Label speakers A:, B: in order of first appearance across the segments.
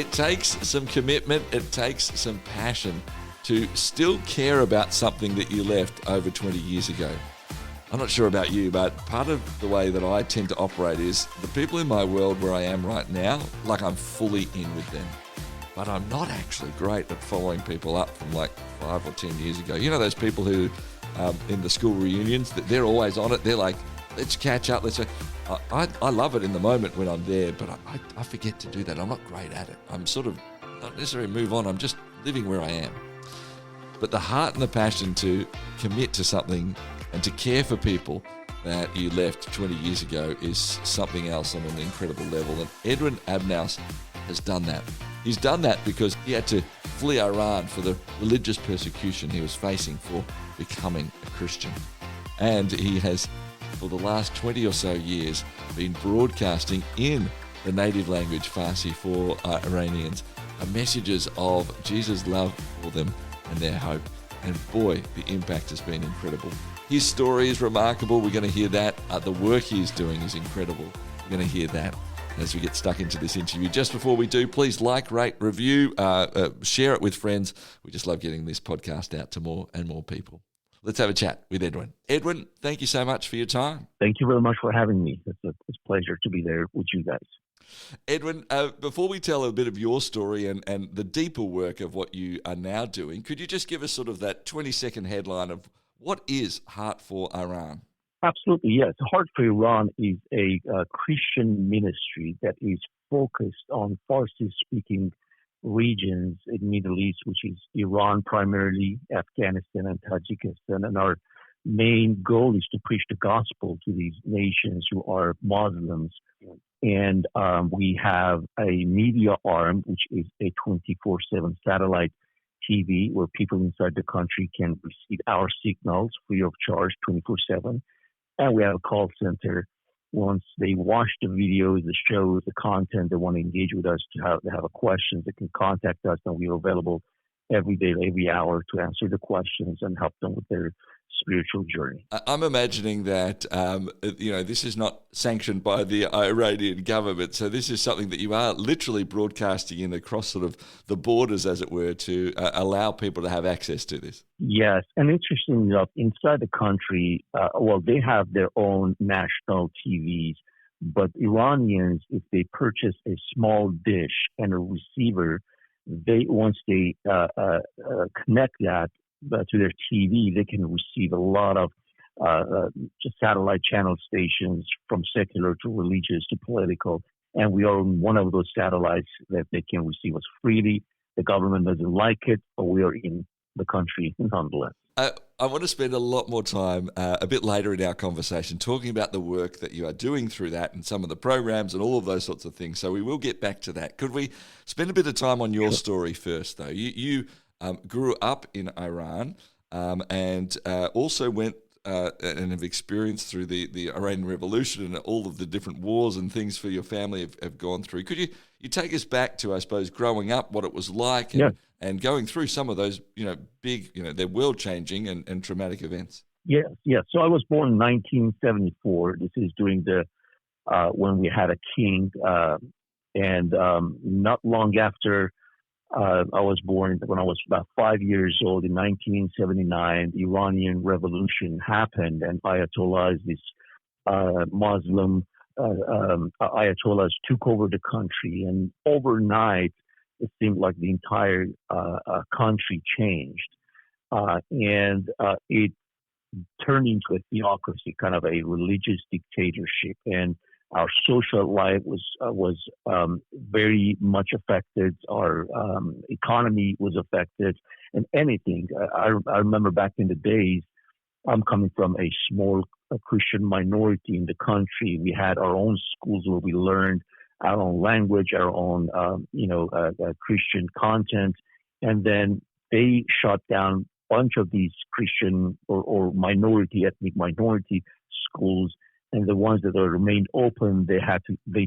A: It takes some commitment, it takes some passion to still care about something that you left over 20 years ago. I'm not sure about you, but part of the way that I tend to operate is the people in my world where I am right now, like I'm fully in with them. But I'm not actually great at following people up from like 5 or 10 years ago. You know those people who, in the school reunions, they're always on it. They're like, let's catch up. I love it in the moment when I'm there, but I forget to do that. I'm not great at it. I'm sort of not necessarily move on. I'm just living where I am. But the heart and the passion to commit to something and to care for people that you left 20 years ago is something else on an incredible level. And Edwin Keshish-Abnous has done that. He's done that because he had to flee Iran for the religious persecution he was facing for becoming a Christian. And he has, for the last 20 or so years, been broadcasting in the native language Farsi for Iranians messages of Jesus' love for them and their hope. And boy, the impact has been incredible. His story is remarkable. We're going to hear that. The work he's doing is incredible. We're going to hear that as we get stuck into this interview. Just before we do, please like, rate, review, share it with friends. We just love getting this podcast out to more and more people. Let's have a chat with Edwin. Edwin, thank you so much for your time.
B: Thank you very much for having me. It's a pleasure to be there with you guys.
A: Edwin, before we tell a bit of your story and the deeper work of what you are now doing, could you just give us sort of that 20-second headline of what is Heart4Iran?
B: Absolutely, yes. Heart4Iran is a Christian ministry that is focused on Farsi-speaking regions in Middle East, which is Iran primarily, Afghanistan and Tajikistan. And our main goal is to preach the gospel to these nations who are Muslims. And we have a media arm, which is a 24/7 satellite TV where people inside the country can receive our signals free of charge 24/7. And we have a call center. Once they watch the videos, the shows, the content, they want to engage with us, they have a question, they can contact us, and we are available every day, every hour to answer the questions and help them with their spiritual journey.
A: I'm imagining that, this is not sanctioned by the Iranian government. So this is something that you are literally broadcasting in across sort of the borders, as it were, to allow people to have access to this.
B: Yes. And interestingly enough, inside the country, they have their own national TVs, but Iranians, if they purchase a small dish and a receiver, once they connect that to their TV, they can receive a lot of satellite channel stations from secular to religious to political. And we are on one of those satellites that they can receive us freely. The government doesn't like it, but we are in the country nonetheless.
A: I want to spend a lot more time a bit later in our conversation talking about the work that you are doing through that and some of the programs and all of those sorts of things. So we will get back to that. Could we spend a bit of time on your story first, though? You grew up in Iran and also went and have experienced through the Iranian Revolution and all of the different wars and things for your family have gone through. Could you take us back to, I suppose, growing up, what it was like and going through some of those, big, they're world-changing and traumatic events?
B: Yes. So I was born in 1974. This is during when we had a king. And not long after I was born, when I was about 5 years old in 1979, the Iranian Revolution happened, and Ayatollahs, these Muslim Ayatollahs, took over the country. And overnight, it seemed like the entire country changed, and it turned into a theocracy, kind of a religious dictatorship, and our social life was very much affected. Our economy was affected, and anything. I remember back in the days, I'm coming from a small Christian minority in the country. We had our own schools where we learned our own language, our own Christian content, and then they shut down a bunch of these Christian or ethnic minority schools. And the ones that remained open, they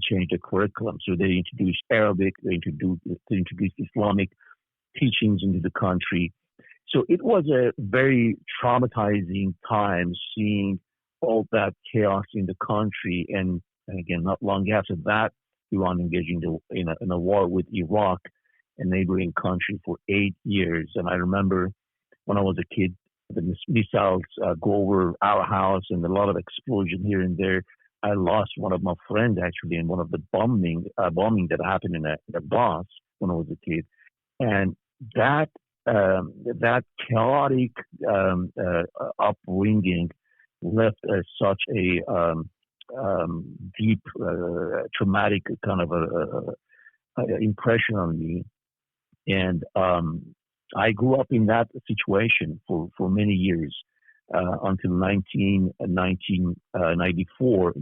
B: changed the curriculum. So they introduced Arabic, they introduced Islamic teachings into the country. So it was a very traumatizing time seeing all that chaos in the country. And again, not long after that, Iran engaging in a war with Iraq, a neighboring country, for 8 years. And I remember when I was a kid, the missiles go over our house and a lot of explosion here and there. I lost one of my friends actually in one of the bombing that happened in a bus when I was a kid, and that chaotic upbringing left such a deep, traumatic kind of a impression on me, and I grew up in that situation for many years. Until 1994,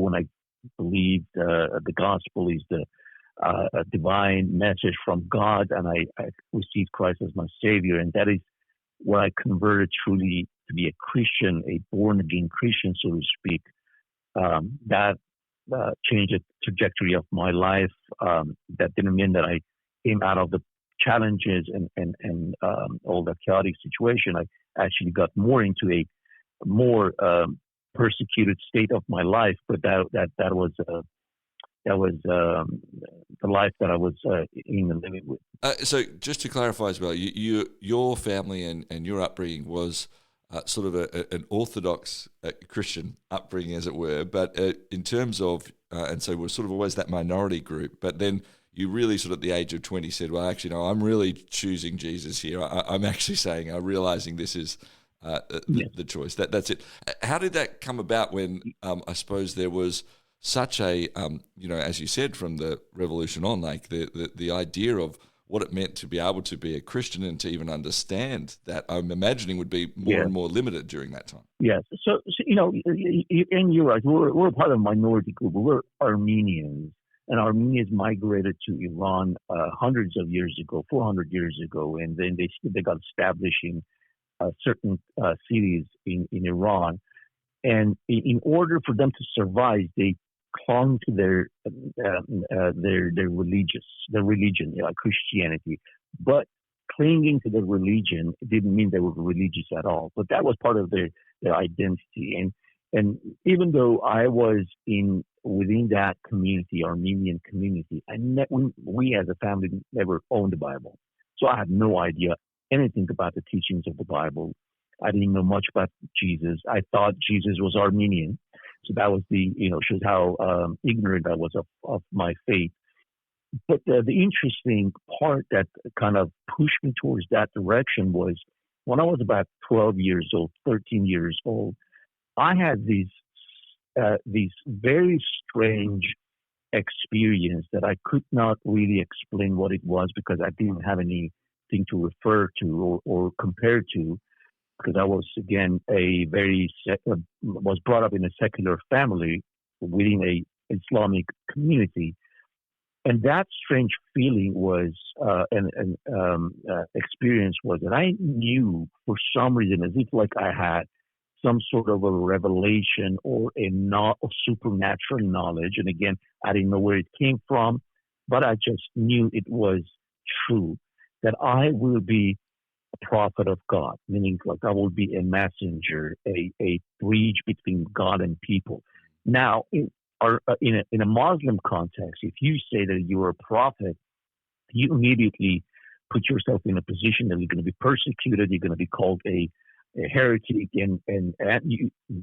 B: when I believed the gospel is the divine message from God, and I received Christ as my Savior, and that is when I converted truly to be a Christian, a born-again Christian, so to speak. That changed the trajectory of my life. That didn't mean that I came out of the challenges and all the chaotic situation. I actually got more into a more persecuted state of my life, but that was the life that I was in and living with.
A: So just to clarify as well, your family and your upbringing was sort of an Orthodox Christian upbringing, as it were, but in terms of, and so we're sort of always that minority group, but then you really sort of at the age of 20 said, well, actually, no, I'm really choosing Jesus here. I'm actually saying, I'm realizing this is the choice. That's it. How did that come about when I suppose there was such a, as you said, from the revolution on, like the idea of what it meant to be able to be a Christian and to even understand that, I'm imagining would be more and more limited during that time.
B: Yes. So and you're right. We're part of a minority group. We're Armenians. And Armenians migrated to Iran hundreds of years ago, 400 years ago, and then they got established in certain cities in Iran. And in order for them to survive, they clung to their religion, like Christianity. But clinging to their religion didn't mean they were religious at all. But that was part of their identity. And even though I was within that community, Armenian community, we as a family never owned the Bible. So I had no idea anything about the teachings of the Bible. I didn't know much about Jesus. I thought Jesus was Armenian. So that was shows how ignorant I was of my faith. But the interesting part that kind of pushed me towards that direction was when I was about 12 years old, 13 years old, I had these very strange experience that I could not really explain what it was because I didn't have anything to refer to or compare to, because I was, again, was brought up in a secular family within a Islamic community. And that strange feeling was, experience was that I knew for some reason, as if like I had some sort of a revelation or a supernatural knowledge. And again, I didn't know where it came from, but I just knew it was true, that I will be a prophet of God, meaning like I will be a messenger, a bridge between God and people. Now, in a Muslim context, if you say that you're a prophet, you immediately put yourself in a position that you're going to be persecuted, you're going to be called a heretic, and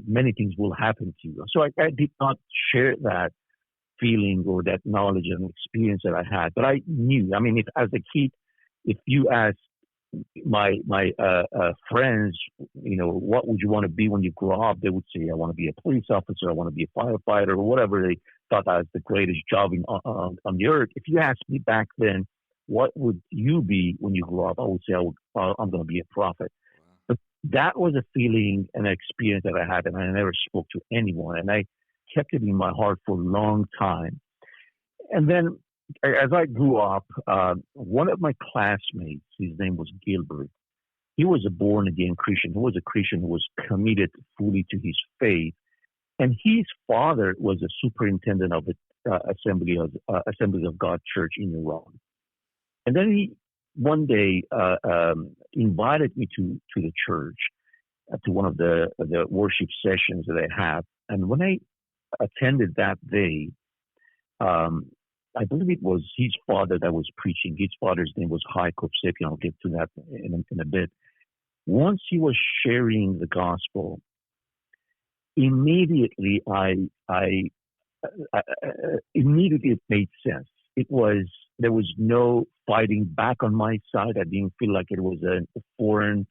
B: many things will happen to you. So I did not share that feeling or that knowledge and experience that I had, but I knew. I mean, as a kid, if you ask my friends, what would you want to be when you grow up? They would say, I want to be a police officer, I want to be a firefighter, or whatever they thought that was the greatest job on the earth. If you asked me back then, what would you be when you grow up? I would say I'm going to be a prophet. But that was a feeling and an experience that I had, and I never spoke to anyone, and I kept it in my heart for a long time. And then as I grew up, one of my classmates, his name was Gilbert. He was a born-again Christian. He was a Christian who was committed fully to his faith. And his father was a superintendent of the Assembly of God Church in Iran. And then he one day invited me to the church, to one of the worship sessions that they have. And when I attended that day, I believe it was his father that was preaching. His father's name was Jacob Sepian. I'll get to that in a bit. Once he was sharing the gospel, immediately immediately it made sense. There was no fighting back on my side. I didn't feel like it was a foreign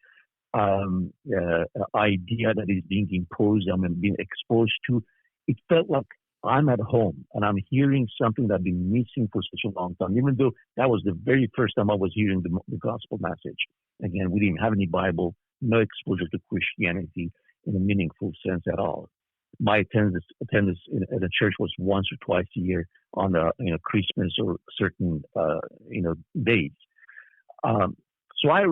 B: idea that is being imposed. I'm being exposed to. It felt like I'm at home and I'm hearing something that I've been missing for such a long time, even though that was the very first time I was hearing the gospel message. Again, we didn't have any Bible, no exposure to Christianity in a meaningful sense at all. My attendance at the church was once or twice a year on Christmas or certain days. So I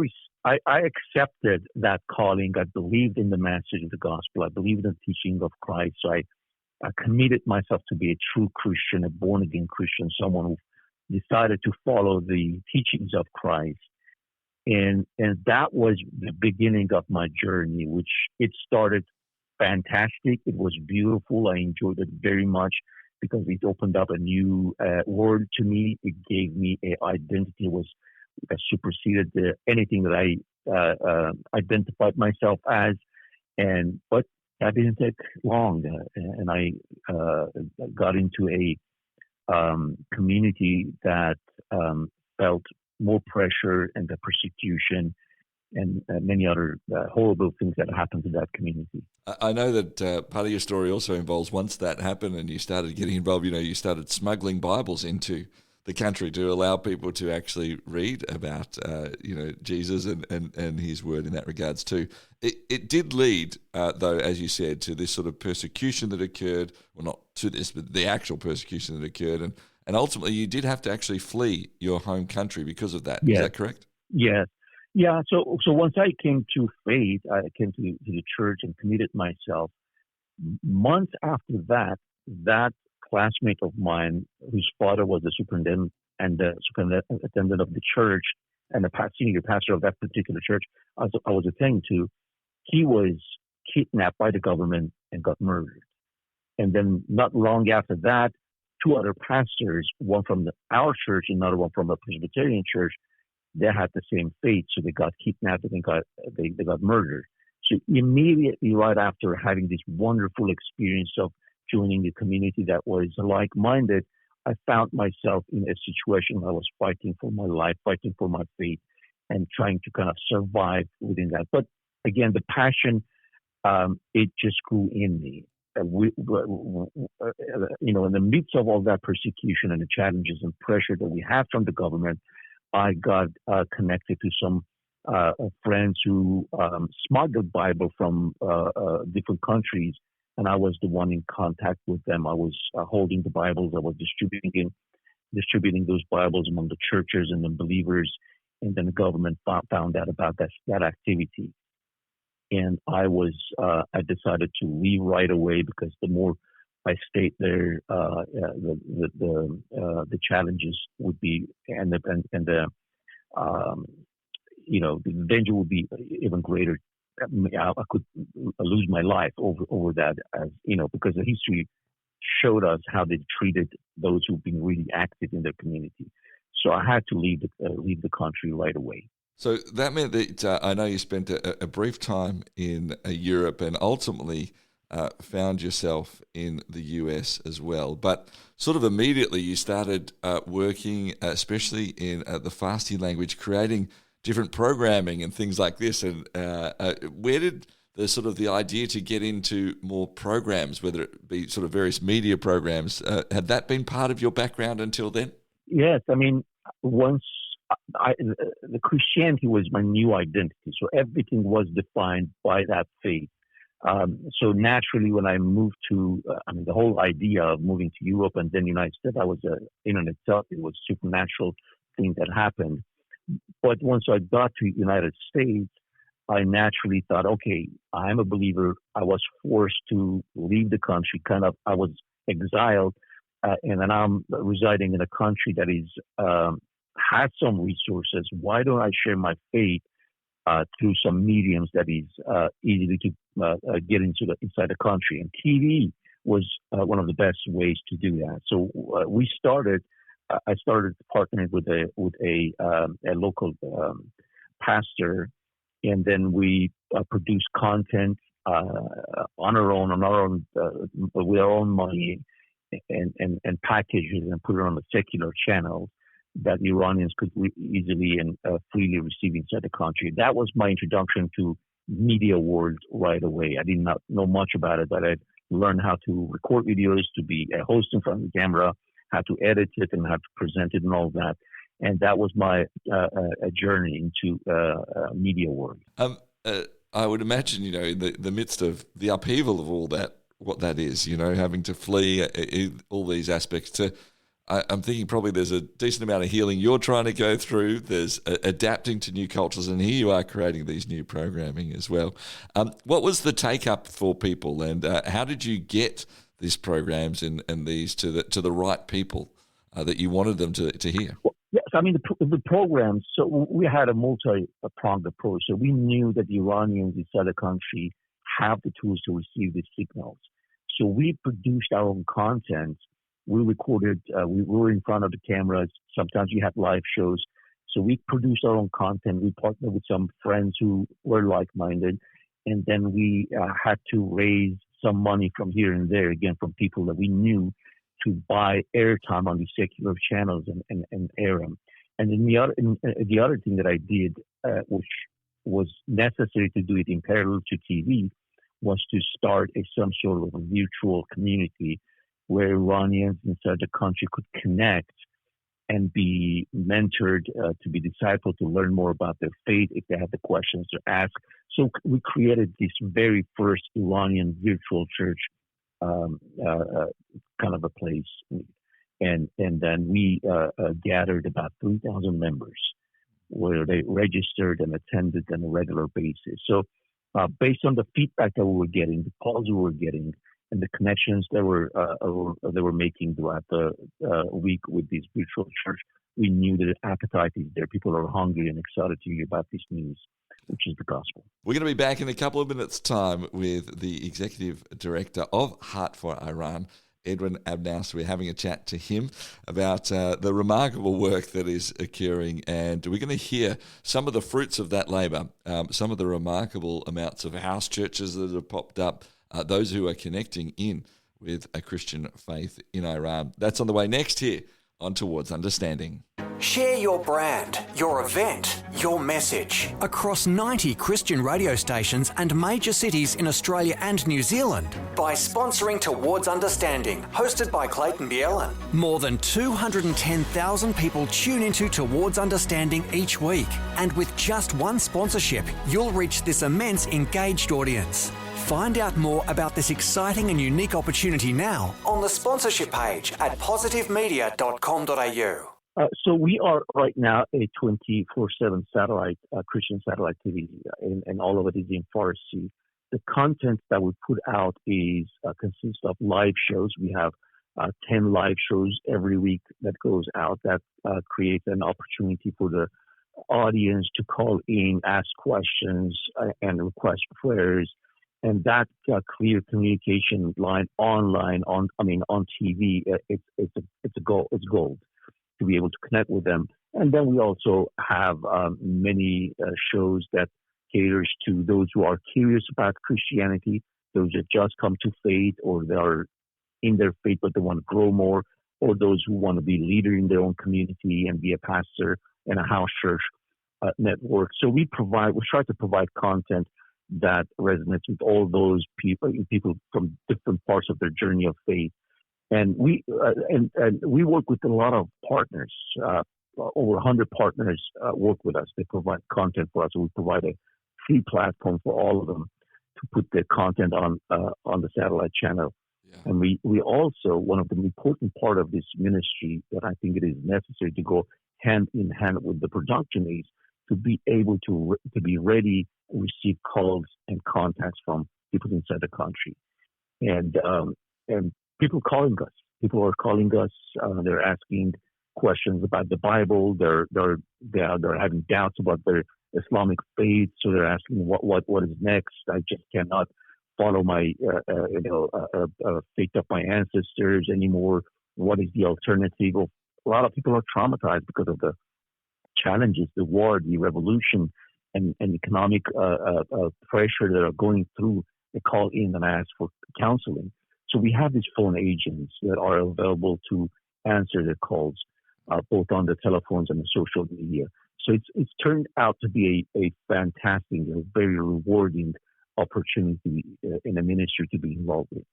B: accepted that calling. I believed in the message of the gospel. I believed in the teaching of Christ. So I committed myself to be a true Christian, a born-again Christian, someone who decided to follow the teachings of Christ. And that was the beginning of my journey, which it started fantastic. It was beautiful. I enjoyed it very much because it opened up a new world to me. It gave me an identity. It was superseded anything that I identified myself as. But that didn't take long, and I got into a community that felt more pressure and the persecution and many other horrible things that happened to that community.
A: I know that part of your story also involves once that happened and you started getting involved, you started smuggling Bibles into the country to allow people to actually read about, Jesus and his word in that regards too. It did lead, though, as you said, to this sort of persecution that occurred, well, not to this, but the actual persecution that occurred. And ultimately you did have to actually flee your home country because of that.
B: Yes.
A: Is that correct?
B: Yes. Yeah. So once I came to faith, I came to the church and committed myself. Months after that classmate of mine, whose father was the superintendent of the church and the senior pastor of that particular church I was attending to, he was kidnapped by the government and got murdered. And then not long after that, two other pastors, one from our church, another one from a Presbyterian church, they had the same fate. So they got kidnapped and they got murdered. So immediately right after having this wonderful experience of joining a community that was like-minded, I found myself in a situation where I was fighting for my life, fighting for my faith, and trying to kind of survive within that. But again, the passion, it just grew in me. In the midst of all that persecution and the challenges and pressure that we had from the government, I got connected to some friends who smuggled Bible from different countries, and I was the one in contact with them. I was holding the Bibles. I was distributing those Bibles among the churches and the believers, and then the government found out about that activity. And I decided to leave right away because the more I stayed there, the challenges would be, and the danger would be even greater. I could lose my life over that, because the history showed us how they treated those who've been really active in their community. So I had to leave the country right away.
A: So that meant that I know you spent a brief time in Europe and ultimately found yourself in the US as well. But sort of immediately you started working, especially in the Farsi language, creating different programming and things like this. And where did the idea to get into more programs, whether it be sort of various media programs, had that been part of your background until then?
B: Yes. I mean, the Christianity was my new identity. So everything was defined by that faith. So naturally, when I moved to, the whole idea of moving to Europe and then the United States, that was in and itself, it was a supernatural thing that happened. But once I got to the United States, I naturally thought, okay, I'm a believer. I was forced to leave the country. I was exiled, and then I'm residing in a country that is has some resources. Why don't I share my faith through some mediums that is easily to get inside the country? And TV was one of the best ways to do that. So we started I started partnering with a local pastor, and then we produced content on our own with our own money, and packages and put it on the secular channel that Iranians could easily and freely receive inside the country. That was my introduction to media world right away. I did not know much about it, but I learned how to record videos, to be a host in front of the camera, how to edit it, and how to present it, and all that. And that was my journey into media world.
A: I would imagine, in the midst of the upheaval of all that, what that is, having to flee all these aspects. I'm thinking probably there's a decent amount of healing you're trying to go through. There's adapting to new cultures, and here you are creating these new programming as well. What was the take-up for people, and how did you get these programs and these to the right people that you wanted them to hear?
B: Well, yes, I mean, the programs, so we had a multi-pronged approach. So we knew that the Iranians inside the country have the tools to receive these signals. So we produced our own content. We recorded, we were in front of the cameras. Sometimes we had live shows. So we produced our own content. We partnered with some friends who were like-minded. And then we had to raise some money from here and there, again, from people that we knew, to buy airtime on these secular channels and air them. And then the other thing that I did, which was necessary to do it in parallel to TV, was to start some sort of a virtual community where Iranians inside the country could connect and be mentored, to be discipled, to learn more about their faith if they had the questions to ask. So we created this very first Iranian virtual church kind of a place. And then we gathered about 3,000 members where they registered and attended on a regular basis. So based on the feedback that we were getting, the calls we were getting, and the connections that they were making throughout the week with this virtual church, we knew that the appetite is there. People are hungry and excited to hear about this news, which is the gospel. We're
A: going to be back in a couple of minutes' time with the Executive Director of Heart4Iran, Edwin Keshish-Abnous. We're having a chat to him about the remarkable work that is occurring, and we're going to hear some of the fruits of that labour, some of the remarkable amounts of house churches that have popped up, those who are connecting in with a Christian faith in Iran. That's on the way next here on Towards Understanding.
C: Share your brand, your event, your message across 90 Christian radio stations and major cities in Australia and New Zealand by sponsoring Towards Understanding, hosted by Clayton. More than 210,000 people tune into Towards Understanding each week, and with just one sponsorship, you'll reach this immense engaged audience. Find out more about this exciting and unique opportunity now on the sponsorship page at positivemedia.com.au.
B: So we are right now a 24/7 satellite, Christian satellite TV, and all of it is in Farsi. The content that we put out consists of live shows. We have 10 live shows every week that goes out. That creates an opportunity for the audience to call in, ask questions, and request prayers. And that clear communication line online, on TV, it's gold to be able to connect with them. And then we also have many shows that caters to those who are curious about Christianity, those that just come to faith, or they are in their faith but they want to grow more, or those who want to be a leader in their own community and be a pastor in a house church network. So we try to provide content that resonates with all those people from different parts of their journey of faith. And we work with a lot of partners. Over 100 partners work with us. They provide content for us. So we provide a free platform for all of them to put their content on the satellite channel. Yeah. And we also, one of the important part of this ministry that I think it is necessary to go hand in hand with the production is to be able to be ready and receive calls and contacts from people inside the country, and people calling us. People are calling us. They're asking questions about the Bible. They're having doubts about their Islamic faith. So they're asking what is next. I just cannot follow my faith of my ancestors anymore. What is the alternative a lot of people are traumatized because of the challenges, the war, the revolution, and economic pressure that are going through. They call in and ask for counseling. So we have these phone agents that are available to answer their calls, both on the telephones and the social media. So it's turned out to be a fantastic, very rewarding opportunity in a ministry to be involved with.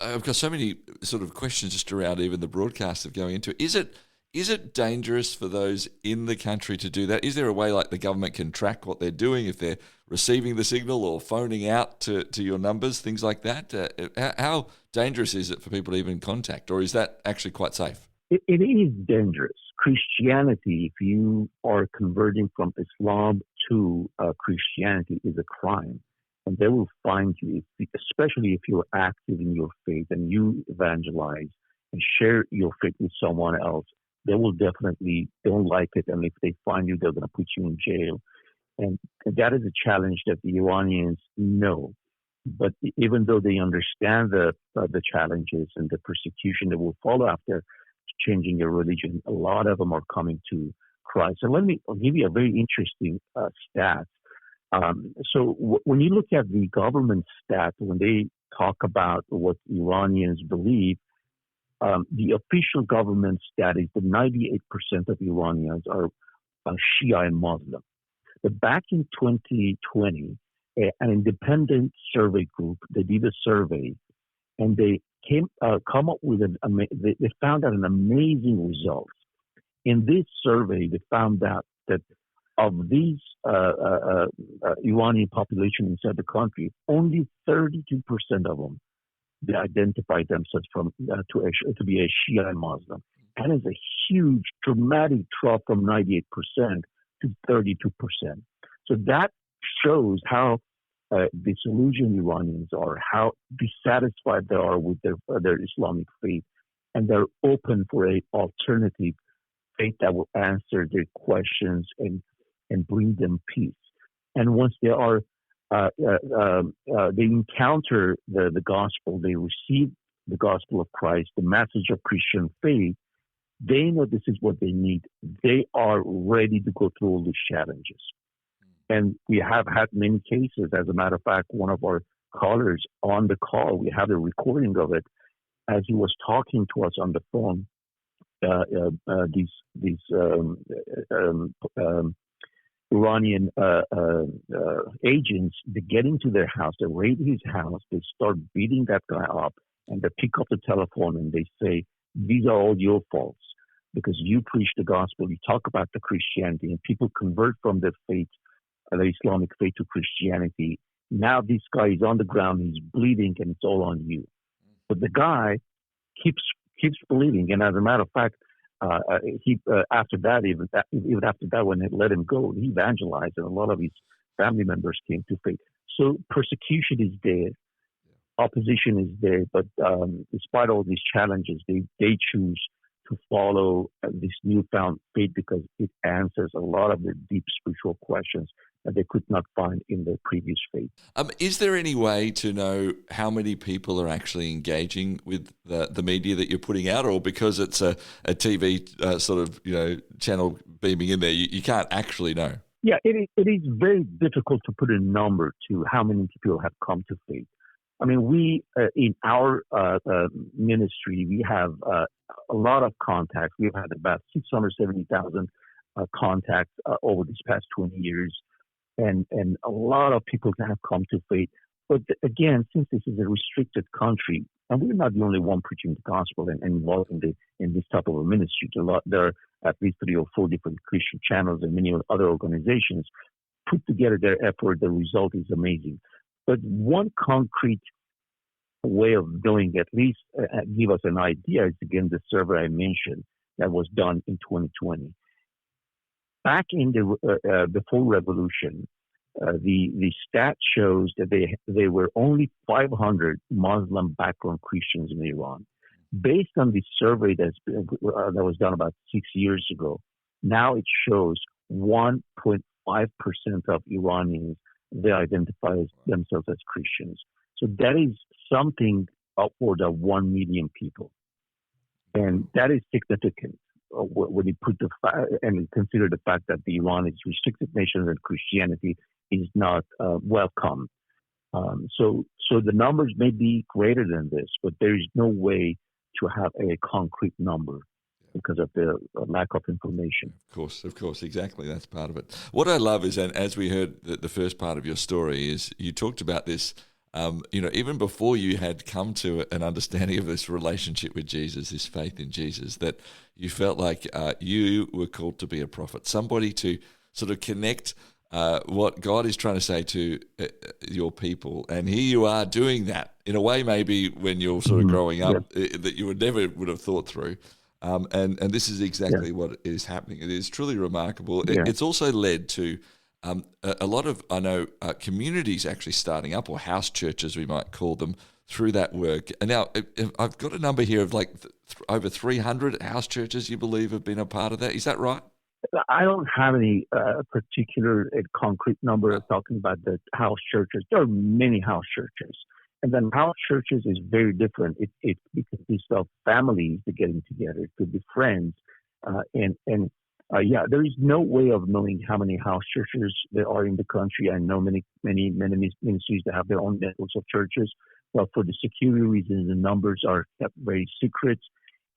A: I've got so many sort of questions just around even the broadcast of going into it. Is it dangerous for those in the country to do that? Is there a way like the government can track what they're doing if they're receiving the signal or phoning out to your numbers, things like that? How dangerous is it for people to even contact, or is that actually quite safe?
B: It is dangerous. Christianity, if you are converting from Islam to Christianity, is a crime. And they will find you, especially if you're active in your faith and you evangelize and share your faith with someone else. They will definitely don't like it. And if they find you, they're going to put you in jail. And that is a challenge that the Iranians know. But even though they understand the challenges and the persecution that will follow after changing your religion, a lot of them are coming to Christ. And I'll give you a very interesting stat. When you look at the government stat, when they talk about what Iranians believe, the official government stat is that 98% of Iranians are Shia and Muslim. But back in 2020, an independent survey group, they did a survey, and they come up with they found out an amazing result. In this survey, they found out that of these Iranian population inside the country, only 32% of them they identify themselves to be a Shia Muslim. That is a huge, dramatic drop from 98% to 32%. So that shows how disillusioned Iranians are, how dissatisfied they are with their Islamic faith, and they're open for an alternative faith that will answer their questions and bring them peace. And once they are they encounter the gospel, they receive the gospel of Christ, the message of Christian faith, they know this is what they need. They are ready to go through all these challenges. And we have had many cases. As a matter of fact, one of our callers on the call, we have a recording of it, as he was talking to us on the phone, these Iranian agents, they get into their house, they raid his house, they start beating that guy up, and they pick up the telephone and they say, these are all your faults because you preach the gospel, you talk about the Christianity, and people convert from their faith, the Islamic faith, to Christianity. Now this guy is on the ground, he's bleeding, and it's all on you. But the guy keeps believing, and as a matter of fact, after that, even after that, when they let him go, he evangelized, and a lot of his family members came to faith. So persecution is there, opposition is there, but despite all these challenges, they choose to follow this newfound faith because it answers a lot of their deep spiritual questions that they could not find in their previous faith.
A: Is there any way to know how many people are actually engaging with the media that you're putting out, or because it's a TV channel beaming in there, you can't actually know?
B: Yeah, it is very difficult to put a number to how many people have come to faith. I mean, we in our ministry, we have a lot of contacts. We've had about 670,000 contacts over these past 20 years. And a lot of people have come to faith. But again, since this is a restricted country, and we're not the only one preaching the gospel and involved in this type of a ministry, there are at least 3 or 4 different Christian channels and many other organizations put together their effort. The result is amazing. But one concrete way of doing it, at least give us an idea, is again the survey I mentioned that was done in 2020. Back in the before revolution, the stat shows that they were only 500 Muslim background Christians in Iran. Based on the survey that was done about 6 years ago, now it shows 1.5% of Iranians, they identify themselves as Christians. So that is something upward of 1 million people. And that is significant. when you put and consider the fact that the Iran is a restricted nation and Christianity is not welcome. So the numbers may be greater than this, but there is no way to have a concrete number because of the lack of information.
A: Of course, exactly. That's part of it. What I love is, and as we heard the first part of your story, is you talked about this, even before you had come to an understanding of this relationship with Jesus, this faith in Jesus, that you felt like you were called to be a prophet, somebody to sort of connect what God is trying to say to your people. And here you are doing that in a way maybe when you're sort of growing up that you would have thought through. And this is exactly what is happening. It is truly remarkable. It's also led to a lot of, I know, communities actually starting up, or house churches we might call them, through that work. And now I've got a number here of like over 300 house churches you believe have been a part of that. Is that right?
B: I don't have any particular concrete number talking about the house churches. There are many house churches. And then house churches is very different. It because it's of families getting together. It could be friends. There is no way of knowing how many house churches there are in the country. I know many ministries that have their own networks of churches. But for the security reasons, the numbers are kept very secret.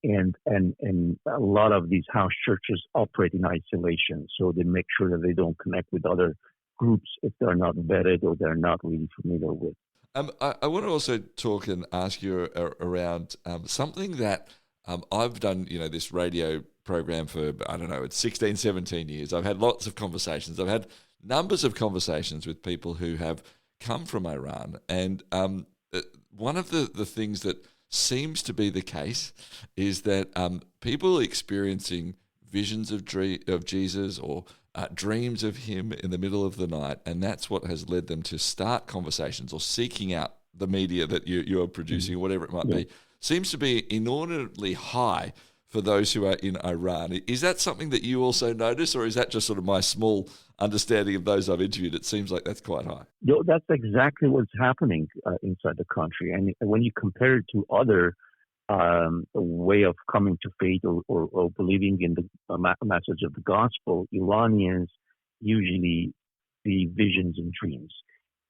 B: And a lot of these house churches operate in isolation. So they make sure that they don't connect with other groups if they're not vetted or they're not really familiar with.
A: I want to also talk and ask you around something that I've done, this radio program for, I don't know, it's 16, 17 years. I've had lots of conversations. I've had numbers of conversations with people who have come from Iran. And one of the things that seems to be the case is that people experiencing visions of Jesus or dreams of him in the middle of the night, and that's what has led them to start conversations or seeking out the media that you are producing, or whatever it might be, seems to be inordinately high for those who are in Iran. Is that something that you also notice, or is that just sort of my small understanding of those I've interviewed? It seems like that's quite high.
B: That's exactly what's happening inside the country. And when you compare it to other way of coming to faith or believing in the message of the gospel, Iranians usually see visions and dreams.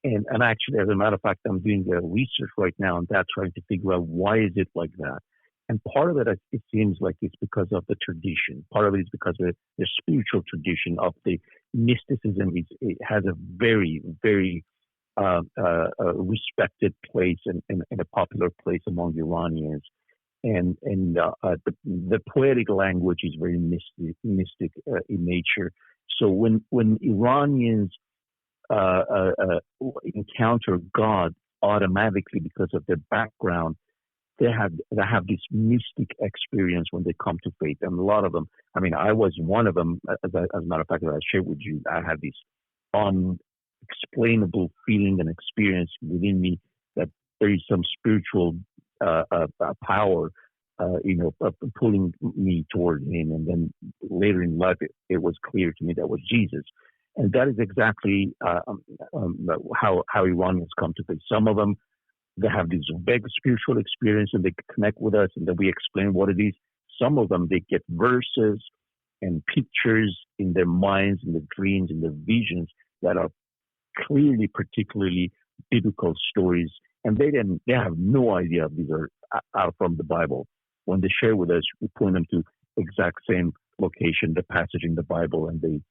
B: And actually, as a matter of fact, I'm doing the research right now on that, trying to figure out why is it like that. And part of it seems like it's because of the tradition. Part of it is because of the spiritual tradition of the mysticism. It has a very, very respected place and a popular place among Iranians. And the poetic language is very mystic in nature. So when Iranians encounter God automatically because of their background, they have this mystic experience when they come to faith. And a lot of them, I mean, I was one of them, as a matter of fact, that I shared with you. I had this unexplainable feeling and experience within me that there is some spiritual power, pulling me toward him. And then later in life, it was clear to me that was Jesus. And that is exactly how Iranians come to faith. Some of them, they have this big spiritual experience and they connect with us and then we explain what it is. Some of them, they get verses and pictures in their minds, in their dreams, in their visions that are clearly, particularly biblical stories. And they have no idea if these are out from the Bible. When they share with us, we point them to exact same location, the passage in the Bible, and they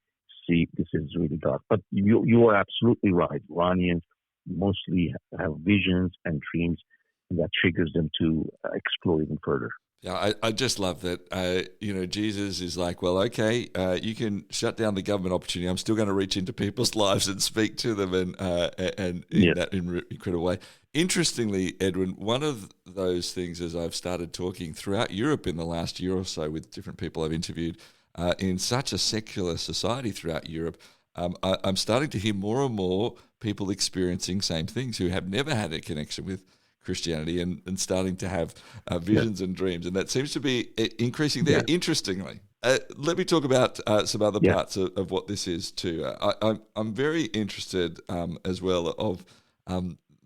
B: see this is really God. But you are absolutely right. Iranians mostly have visions and dreams, and that triggers them to explore even further.
A: Yeah, I just love that. Jesus is like, well, okay, you can shut down the government opportunity. I'm still going to reach into people's lives and speak to them, and in that incredible way. Interestingly, Edwin, one of those things, as I've started talking throughout Europe in the last year or so with different people I've interviewed, in such a secular society throughout Europe, I'm starting to hear more and more people experiencing same things who have never had a connection with Christianity and starting to have visions and dreams. And that seems to be increasing there. Interestingly, let me talk about some other parts of what this is too. I'm very interested as well of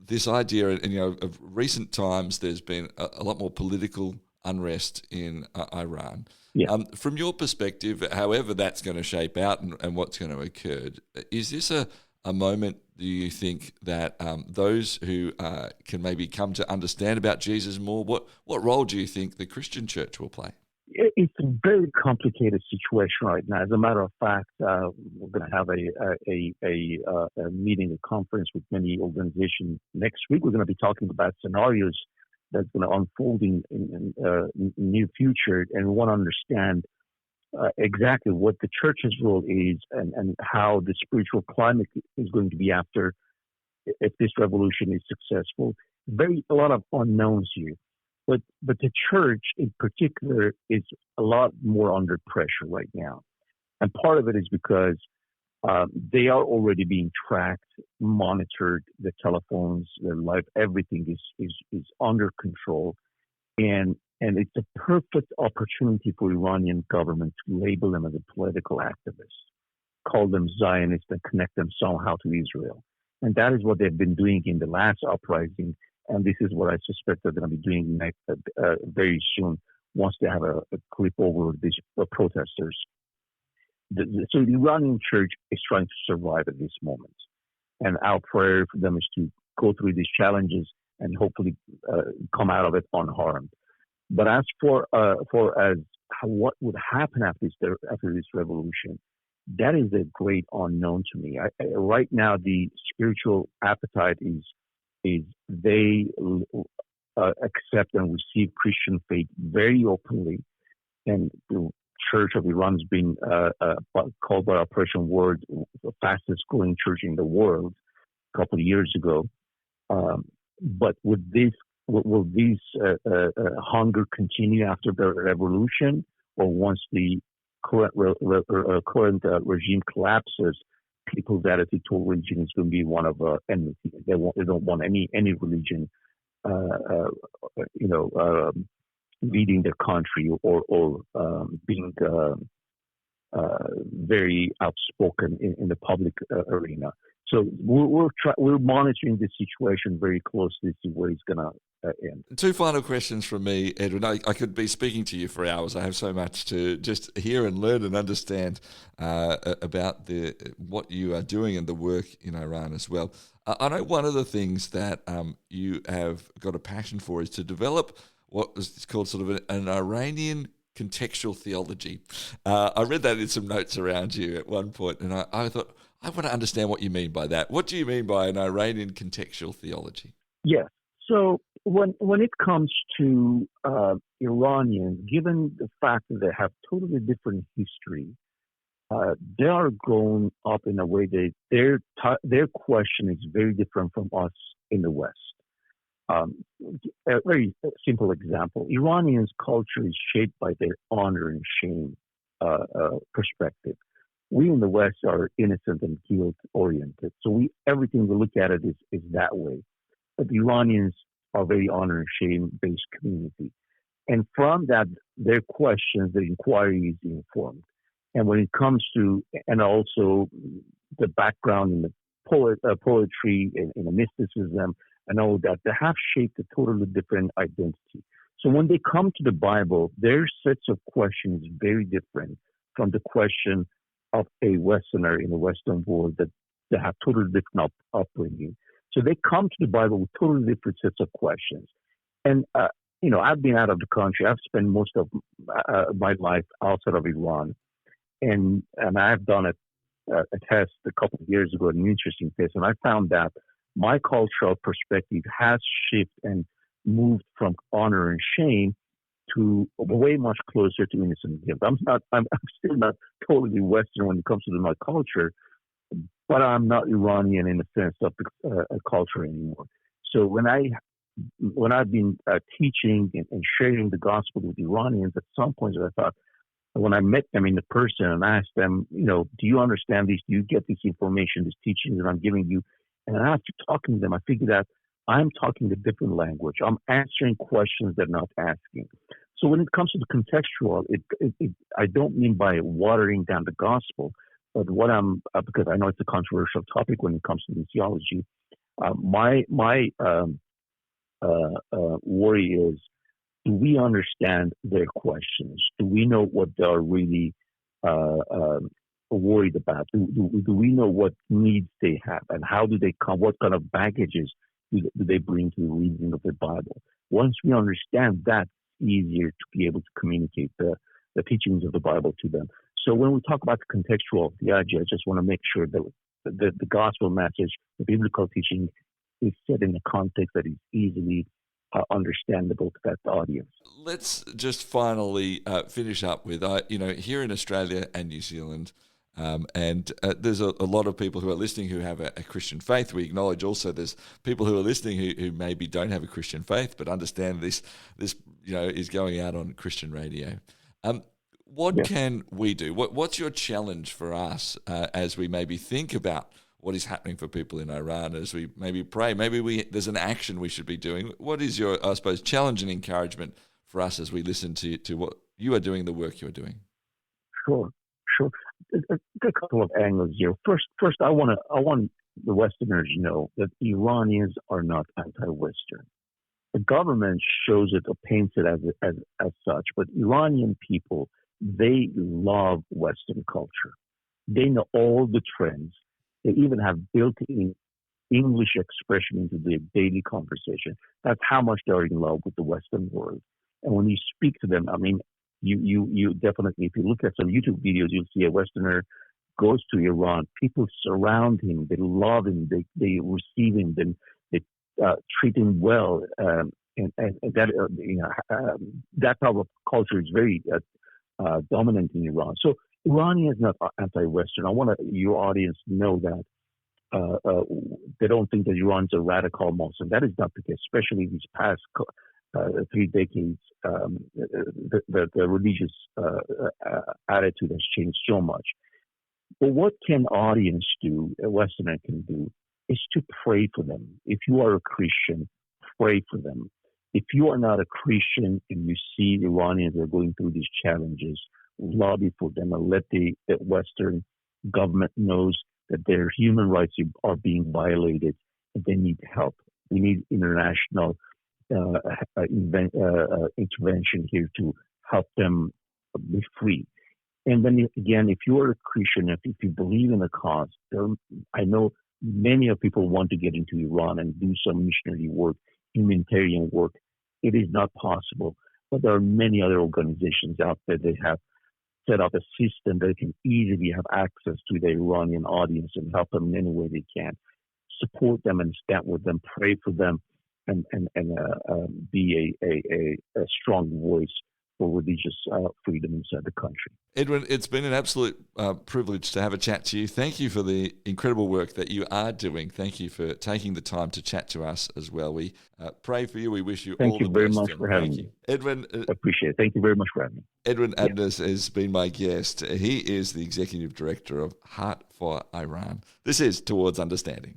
A: this idea, and of recent times there's been a lot more political unrest in Iran.
B: Yeah.
A: From your perspective, however that's going to shape out and what's going to occur, is this a moment, do you think, that those who can maybe come to understand about Jesus more, what role do you think the Christian church will play?
B: It's a very complicated situation right now. As a matter of fact, we're going to have a meeting, a conference with many organizations next week. We're going to be talking about scenarios that's going to unfold in near future, and we want to understand exactly what the church's role is and how the spiritual climate is going to be after, if this revolution is successful. A lot of unknowns here. But the church in particular is a lot more under pressure right now. And part of it is because they are already being tracked, monitored, the telephones, their life, everything is under control. And it's a perfect opportunity for Iranian government to label them as a political activist, call them Zionists, and connect them somehow to Israel. And that is what they've been doing in the last uprising. And this is what I suspect they're going to be doing next, very soon, once they have a grip over these protesters. So the Iranian church is trying to survive at this moment. And our prayer for them is to go through these challenges and hopefully come out of it unharmed. But as for what would happen after this revolution, that is a great unknown to me. Right now, the spiritual appetite is they accept and receive Christian faith very openly, and the Church of Iran has been called by our Persian word the fastest growing church in the world a couple of years ago. But will this hunger continue after the revolution, or once the current regime collapses? People's attitude toward religion is going to be one of enmity. They don't want any religion, leading their country or being very outspoken in the public arena. So we're monitoring this situation very closely to see where it's going to end.
A: Two final questions from me, Edwin. I could be speaking to you for hours. I have so much to just hear and learn and understand about what you are doing and the work in Iran as well. I know one of the things that you have got a passion for is to develop what is called sort of an Iranian contextual theology. I read that in some notes around you at one point, and I thought, I want to understand what you mean by that. What do you mean by an Iranian contextual theology?
B: Yes. So when it comes to Iranians, given the fact that they have totally different history, they are grown up in a way that their question is very different from us in the West. A very simple example: Iranians' culture is shaped by their honor and shame perspective. We in the West are innocent and guilt-oriented, so everything we look at it is that way. But the Iranians are very honor and shame-based community. And from that, their questions, their inquiry is informed. And when it comes to, and also the background in the poetry and in the mysticism and all that, they have shaped a totally different identity. So when they come to the Bible, their sets of questions is very different from the question of a Westerner in the Western world that they have totally different upbringing. So they come to the Bible with totally different sets of questions. And, I've been out of the country. I've spent most of my life outside of Iran. And I've done a test a couple of years ago, an interesting test. And I found that my cultural perspective has shifted and moved from honor and shame to way much closer to innocent guilt. I'm still not totally Western when it comes to my culture, but I'm not Iranian in the sense of the culture anymore. So when I've been teaching and sharing the gospel with Iranians, at some point I thought, when I met them in person and asked them, do you understand this? Do you get this information, this teaching that I'm giving you? And after talking to them, I figured out I'm talking a different language. I'm answering questions they're not asking. So when it comes to the contextual, I don't mean by watering down the gospel, but because I know it's a controversial topic when it comes to theology, my worry is Do we understand their questions? Do we know what they're really worried about? Do we know what needs they have, and how do they come? What kind of baggages do they bring to the reading of the Bible? Once we understand that, it's easier to be able to communicate the teachings of the Bible to them. So when we talk about the contextual theology, I just want to make sure that the gospel message, the biblical teaching, is set in a context that is easily understandable to that audience.
A: Let's just finally finish up with, here in Australia and New Zealand, and there's a lot of people who are listening who have a Christian faith. We acknowledge also there's people who are listening who maybe don't have a Christian faith but understand this is going out on Christian radio. What can we do? What's your challenge for us as we maybe think about what is happening for people in Iran, as we maybe pray? Maybe there's an action we should be doing. What is your, I suppose, challenge and encouragement for us as we listen to what you are doing, the work you're doing?
B: Sure. There's a couple of angles here. First, I want the Westerners to know that Iranians are not anti-Western. The government shows it or paints it as such, but Iranian people, they love Western culture. They know all the trends. They even have built-in English expression into their daily conversation. That's how much they're in love with the Western world. And when you speak to them, I mean, you definitely, if you look at some YouTube videos, you'll see a Westerner goes to Iran. People surround him. They love him. They receive him. They treat him well. And that that type of culture is very dominant in Iran. So Iranian is not anti-Western. I want your audience to know that they don't think that Iran's a radical Muslim. That is not the case, especially these past 3 decades. The religious attitude has changed so much. But what can audience do, a Westerner can do, is to pray for them. If you are a Christian, pray for them. If you are not a Christian and you see Iranians are going through these challenges, lobby for them and let the Western government knows that their human rights are being violated and they need help. We need international intervention here to help them be free. And then again, if you are a Christian, if you believe in a cause, I know many of people want to get into Iran and do some missionary work, humanitarian work. It is not possible, but there are many other organizations out there that have set up a system that can easily have access to the Iranian audience and help them in any way they can. Support them and stand with them, pray for them, and be a strong voice for religious freedom inside the country.
A: Edwin, it's been an absolute privilege to have a chat to you. Thank you for the incredible work that you are doing. Thank you for taking the time to chat to us as well. We pray for you. We wish you all the best.
B: Thank you very much for having me.
A: Edwin,
B: I appreciate it. Thank you very much for having me.
A: Edwin Abnous has been my guest. He is the Executive Director of Heart4Iran. This is Towards Understanding.